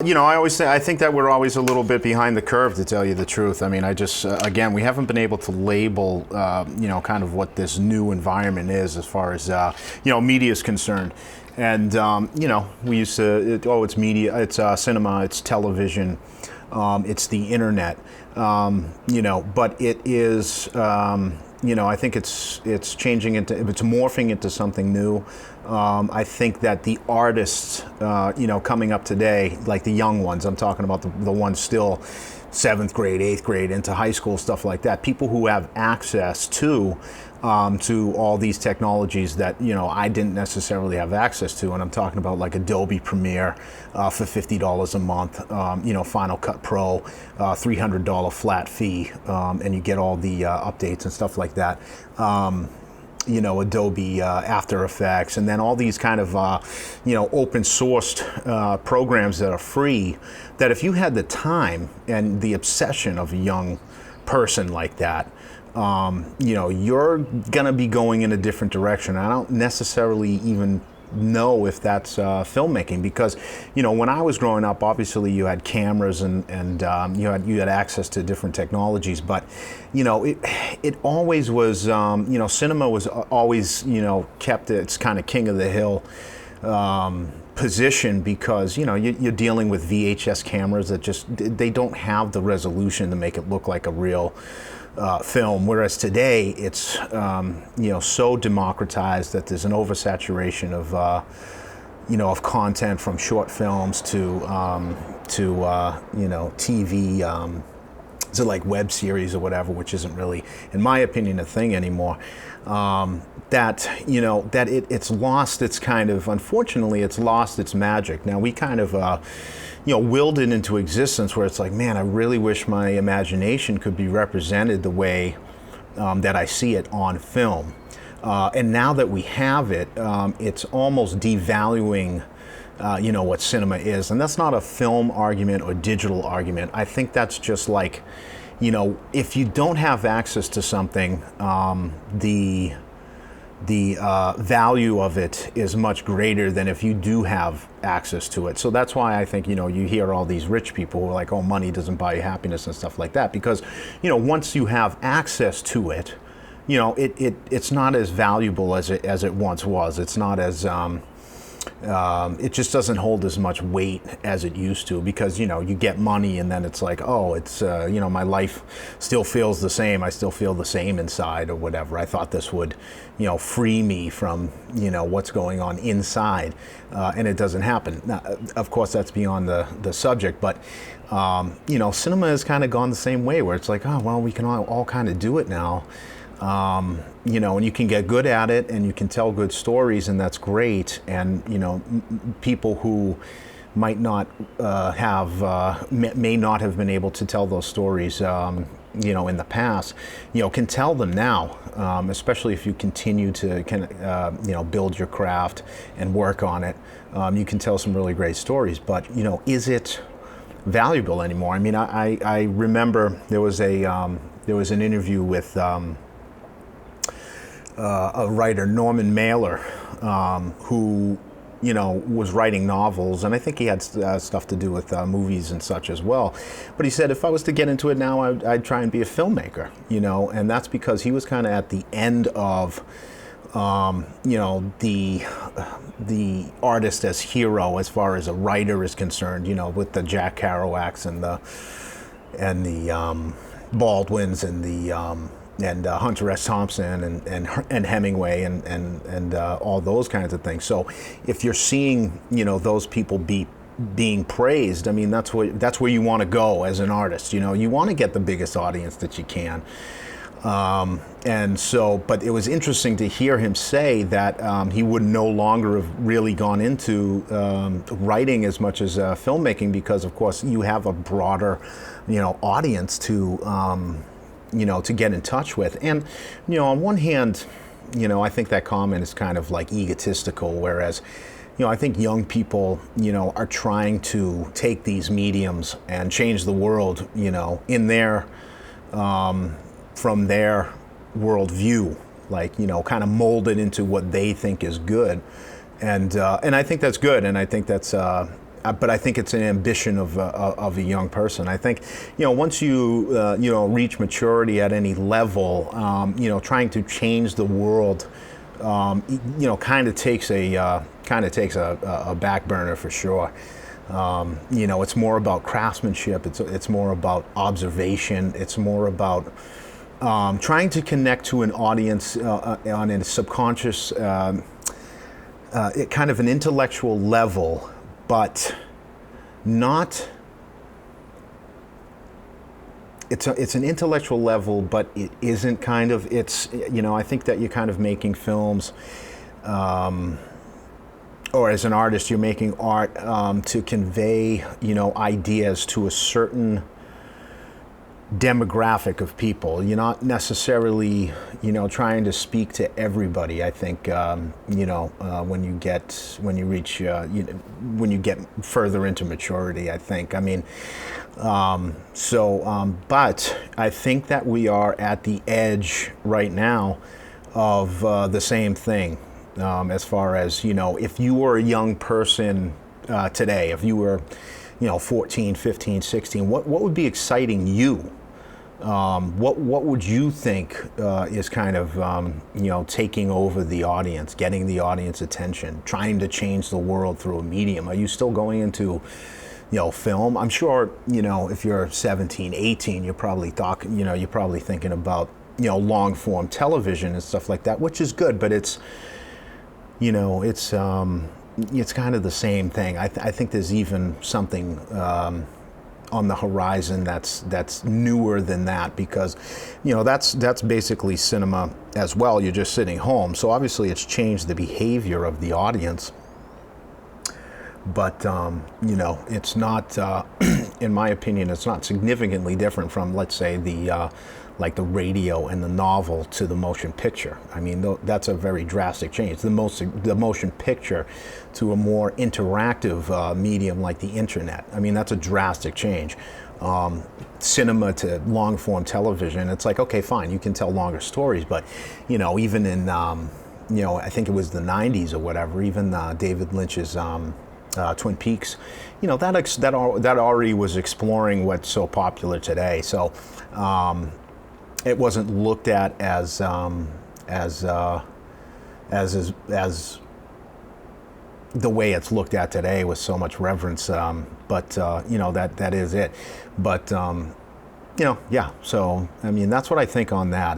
I always say I think that we're always a little bit behind the curve, to tell you the truth. I mean, I just again, we haven't been able to label, kind of what this new environment is as far as media is concerned. And we used to, it's media, it's cinema, it's television, it's the internet. But it is. I think it's changing it's morphing into something new. I think that the artists, coming up today, like the young ones, I'm talking about the ones still 7th grade, 8th grade, into high school, stuff like that. People who have access to all these technologies that I didn't necessarily have access to, and I'm talking about like Adobe Premiere for $50 a month, Final Cut Pro, $300 flat fee, and you get all the updates and stuff like that. Adobe After Effects, and then all these kind of, open sourced programs that are free, that if you had the time and the obsession of a young person like that, you're gonna be going in a different direction. I don't necessarily even know if that's filmmaking, because when I was growing up, obviously you had cameras and you had access to different technologies, but it always was cinema was always kept its kind of king of the hill position, because you're dealing with VHS cameras that they don't have the resolution to make it look like a real film, whereas today it's so democratized that there's an oversaturation of of content, from short films to TV, to like web series or whatever, which isn't really, in my opinion, a thing anymore. It's lost its kind of, unfortunately, it's lost its magic. Now we kind of willed it into existence, where it's like, man, I really wish my imagination could be represented the way that I see it on film. And now that we have it, it's almost devaluing what cinema is. And that's not a film argument or digital argument. I think that's just like, if you don't have access to something, the value of it is much greater than if you do have access to it. So that's why I think, you hear all these rich people who are like, oh, money doesn't buy you happiness and stuff like that. Because, once you have access to it, it's not as valuable as it once was. It's not as, it just doesn't hold as much weight as it used to, because you get money and then it's like, oh, it's my life still feels the same. I still feel the same inside, or whatever. I thought this would free me from what's going on inside, and it doesn't happen. Now, of course, that's beyond the subject, but cinema has kind of gone the same way, where it's like, oh, well, we can all kind of do it now. And you can get good at it, and you can tell good stories, and that's great. And people who might not may not have been able to tell those stories, in the past, can tell them now. Especially if you continue to build your craft and work on it, you can tell some really great stories. But is it valuable anymore? I mean, I remember there was an interview with a writer, Norman Mailer, who was writing novels, and I think he had stuff to do with movies and such as well. But he said, if I was to get into it now, I'd try and be a filmmaker, and that's because he was kind of at the end of the artist as hero, as far as a writer is concerned, with the Jack Kerouacs and the Baldwins and the and Hunter S. Thompson and Hemingway and all those kinds of things. So if you're seeing those people being praised, I mean, that's where you want to go as an artist. You want to get the biggest audience that you can. And so, but it was interesting to hear him say that he would no longer have really gone into writing as much as filmmaking, because of course you have a broader audience to to get in touch with. And on one hand, I think that comment is kind of like egotistical, whereas I think young people are trying to take these mediums and change the world in their from their worldview, like kind of mold it into what they think is good. And I think that's good, and I think that's but I think it's an ambition of a young person. I think, once you reach maturity at any level, trying to change the world, kind of takes a back burner for sure. It's more about craftsmanship. It's more about observation. It's more about trying to connect to an audience on a subconscious, kind of an intellectual level, but not. It's an intellectual level, but it isn't kind of. I think that you're kind of making films. Or as an artist, you're making art to convey, ideas to a certain demographic of people. You're not necessarily, trying to speak to everybody. I think, when you get further into maturity, I think. But I think that we are at the edge right now of the same thing. As far as, if you were a young person today, if you were, 14, 15, 16, what would be exciting you? What would you think is kind of, taking over the audience, getting the audience attention, trying to change the world through a medium? Are you still going into, film? I'm sure, if you're 17, 18, you're probably thinking about, long form television and stuff like that, which is good, but it's kind of the same thing. I think there's even something on the horizon that's newer than that, because that's basically cinema as well. You're just sitting home, so obviously it's changed the behavior of the audience. But it's not, in my opinion, it's not significantly different from, let's say, the radio and the novel to the motion picture. That's a very drastic change. The motion picture to a more interactive medium like the internet. That's a drastic change. Cinema to long form television. It's like, okay, fine, you can tell longer stories, but even in I think it was the 90s or whatever, even David Lynch's Twin Peaks, that already was exploring what's so popular today. So. It wasn't looked at as the way it's looked at today with so much reverence. But that is it. But yeah. So that's what I think on that.